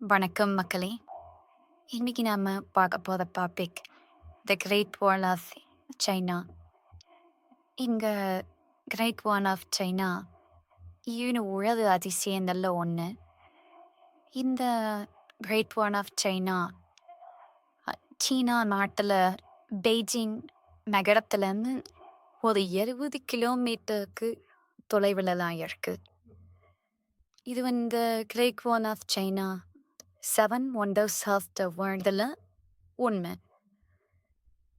வணக்கம் மக்களே. இன்னைக்கு நாம பார்க்க போற topic the great wall of China. இங்க கிரேட் வால் ஆஃப் சைனா உலக அதிசயங்கள்ல ஒன்று. இந்த கிரேட் வால் ஆஃப் சைனா சீனா நாட்டில் பெய்ஜிங் நகரத்துலேருந்து ஒரு 70 கிலோமீட்டருக்கு தொலைவில் தான் இருக்கு. இது Great wall of China 7 wonders of the வேர்ல்டில் ஒன்று.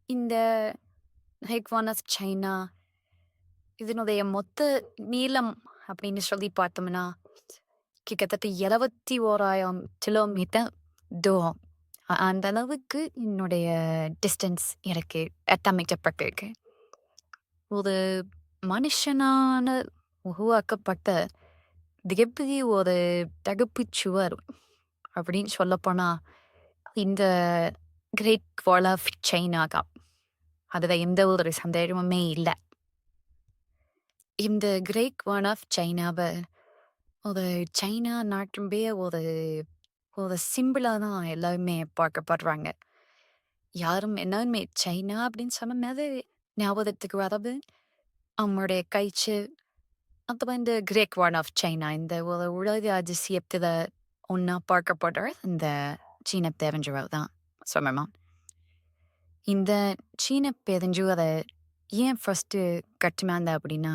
இந்த கிரேட் வால் ஆஃப் சைனா இதனுடைய மொத்த நீளம் அப்படின்னு சொல்லி பார்த்தோம்னா கிட்டத்தட்ட 71,000 கிலோமீட்டர் தூரம். அந்த அளவுக்கு என்னுடைய டிஸ்டன்ஸ் எனக்கு எட்டமைக்கப்பட்டிருக்கு. ஒரு மனுஷனான உருவாக்கப்பட்ட மிகப்பெரிய ஒரு தடுப்புச் சுவர் அப்படின்னு சொல்லப்போனால் இந்த கிரேட் வால் ஆஃப் சைனா தான். அதில் எந்த ஒரு சந்தேகமுமே இல்லை. இந்த கிரேட் வால் ஆஃப் சைனாவை ஒரு சைனா நாட்டினுடைய ஒரு ஒரு சிம்பிளாக தான் எல்லாருமே பார்க்கப்படுறாங்க. யாரும் எல்லாருமே சைனா அப்படின்னு சொன்னது ஞாபகத்துக்கு வரது அவங்களுடைய கல்ச்சு. அப்புறம் இந்த கிரேட் வால் ஆஃப் சைனா இந்த ஒரு உலக அதிசயத்தில் ஒன்றா பார்க்கப்படுற இந்த சீன பெருஞ்சுவர் தான் சொல்லணும். இந்த சீன பெருஞ்சுவரை ஏன் ஃபஸ்ட்டு கட்டுனாங்க அப்படின்னா,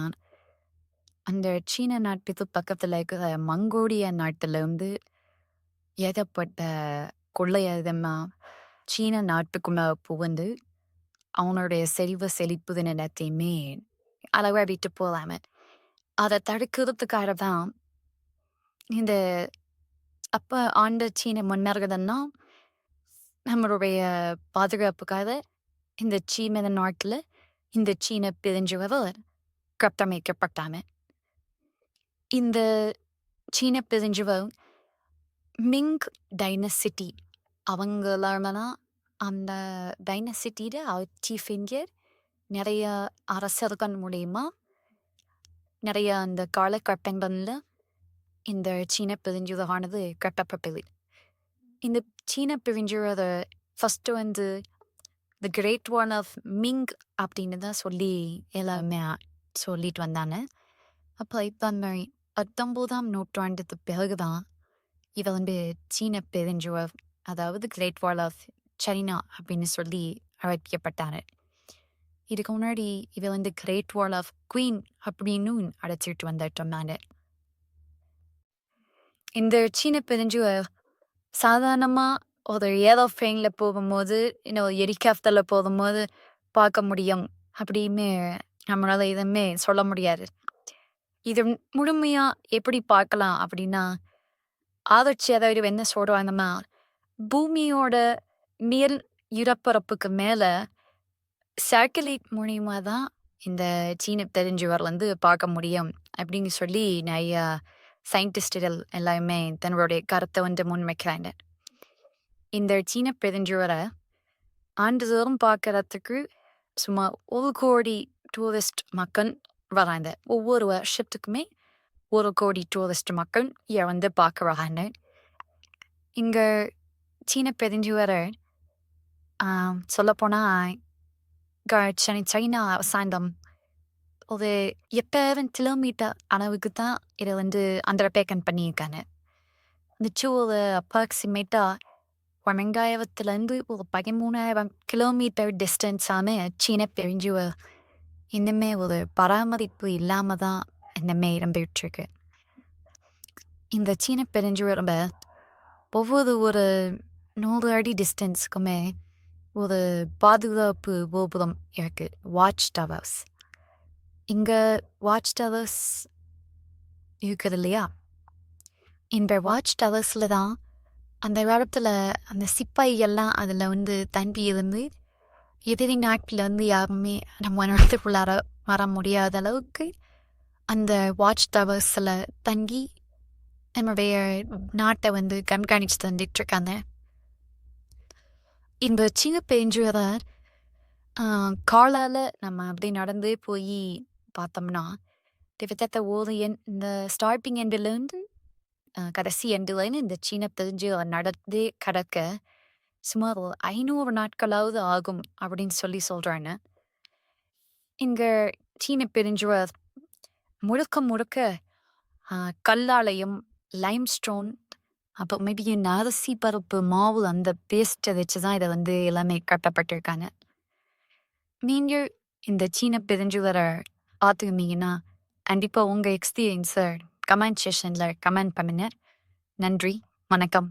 அந்த சீன நாட்டுக்கு பக்கத்தில் இருக்கிற மங்கோலிய நாட்டிலேருந்து ஏகப்பட்ட கொள்ளையதெல்லாம் சீன நாட்டுக்குள்ள புகுந்து அவனுடைய செழிப்பு எல்லாத்தையுமே அளவடிட்டு போகலாம. அதை தடுக்கிறதுக்காக தான் இந்த அப்போ ஆண்ட சீன மன்னர்களெல்லாம் நம்மளுடைய பாதுகாப்புக்காக இந்த சீன நாட்டில் இந்த சீன பெருஞ்சுவர் கட்டமைக்கப்பட்டாங்க. இந்த சீன பெருஞ்சுவர் மிங் டைனசிட்டி அவங்களாலனா அந்த டைனசிட்டியில் ஆட்சி செஞ்ச நிறைய அரசர்கள் மூலயமா நிறைய அந்த காலகட்டங்களில் இந்த சீன பெருஞ்சுவரானது கட்டப்பட்டது. இந்த சீன பெருஞ்சுவரை first the great wall of Ming அப்படின்னு தான் சொல்லி எல்லாருமே சொல்லிட்டு வந்தாங்க. அப்போ இப்போ அந்த 19ஆம் நூற்றாண்டுக்கு பிறகுதான் இவர் சீன பெருஞ்சுவர், அதாவது கிரேட் வால் ஆஃப் சைனா அப்படின்னு சொல்லி அழைக்கப்பட்டார். இதுக்கு முன்னாடி இவர் கிரேட் வால் ஆஃப் குவீன் அப்படின்னு அழைச்சிட்டு வந்துட்டு இருந்தாங்க. இந்த சீன பெருஞ்சுவர் சாதாரணமாக ஒரு ஏரோப்ளைனில் போகும்போது இன்னும் ஹெலிகாப்டரில் போகும்போது பார்க்க முடியும் அப்படின்னு நம்மளால் எதுவுமே சொல்ல முடியாது. இது முழுமையாக எப்படி பார்க்கலாம் அப்படின்னா, ஆராய்ச்சியாளர்கள் என்ன சொல்கிறாங்கன்னா, பூமியோட மேல் இருப்பரப்புக்கு மேலே சேட்டலைட் மூலியமாக தான் இந்த சீன பெருஞ்சுவர் பார்க்க முடியும் அப்படின்னு சொல்லி நிறையா சயின்டிஸ்டுகள் எல்லாருமே தன்னுடைய கருத்தை முன்வைக்கிறாங்க. இந்த சீன பெருஞ்சுவரை ஆண்டுதோறும் பார்க்கறதுக்கு சுமார் 1 கோடி டூரிஸ்ட் மக்கள் வராங்க. ஒவ்வொரு வருஷத்துக்குமே 1 கோடி டூரிஸ்ட் மக்கள் இங்கே பார்க்க வராங்க. இங்கே சீன பெருஞ்சுவரை சொல்லப்போனால் சைனா அரசாங்கம் ஒரு 8000 கிலோமீட்டர் அளவுக்கு தான் இதை அண்டர்டேக்கன் பண்ணியிருக்காங்க. ஒரு அப்ராக்சிமேட்டாக 2000 ஒரு 13,000 கிலோமீட்டர் டிஸ்டன்ஸான சீன பெருஞ்சுவர் இன்னுமே ஒரு பராமரிப்பு இல்லாமல் தான் இன்னுமே இடம்பெற்றிருக்கு. இந்த சீன பெருஞ்சுவரோட ஒவ்வொரு ஒரு 100 அடி டிஸ்டன்ஸுக்குமே ஒரு பாதுகாப்பு கோபுரம் இருக்குது, வாட்ச் டவர்ஸ். இங்கே வாட்ச் டவர்ஸ் இருக்குது இல்லையா? இந்த வாட்ச் டவர்ஸில் தான் அந்த காலத்தில் அந்த சிப்பாய்கள்லாம் அதில் தம்பி இருந்து எதிரி நாட்டில் யாருமே நம்ம இடத்துக்குள்ளார வர முடியாத அளவுக்கு அந்த வாட்ச் டவர்ஸில் தங்கி நம்முடைய நாட்டை கண்காணிச்சு தந்துட்டுருக்காங்க. இந்த சீன பெருஞ்சுவரை காலால் நம்ம அப்படி நடந்து போய் பார்த்தோம்னா கிட்டத்தட்ட இந்த ஸ்டார்டிங் எண்டிலேருந்து கடைசி எண்டுலன்னு இந்த சீன பெருஞ்சுவர் நடந்தே கடக்க சுமார் ஒரு 500 நாட்களாவது ஆகும் அப்படின்னு சொல்றாங்க. இங்க சீன பெருஞ்சுவர் முழுக்க முழுக்க கல்லாலயம், லைம்ஸ்டோன், அப்போ மேபி இந்த அரிசி பருப்பு மாவு அந்த பேஸ்ட்டை வச்சு தான் இதை வந்து எல்லாமே கட்டப்பட்டிருக்காங்க. நீங்கள் இந்த சீன பெருஞ்சுவரை பார்த்துருந்தீங்கன்னா கண்டிப்பாக உங்கள் எக்ஸ்பீரியன்ஸை கமெண்ட் செஷனில் கமெண்ட் பண்ணுங்க. நன்றி, வணக்கம்.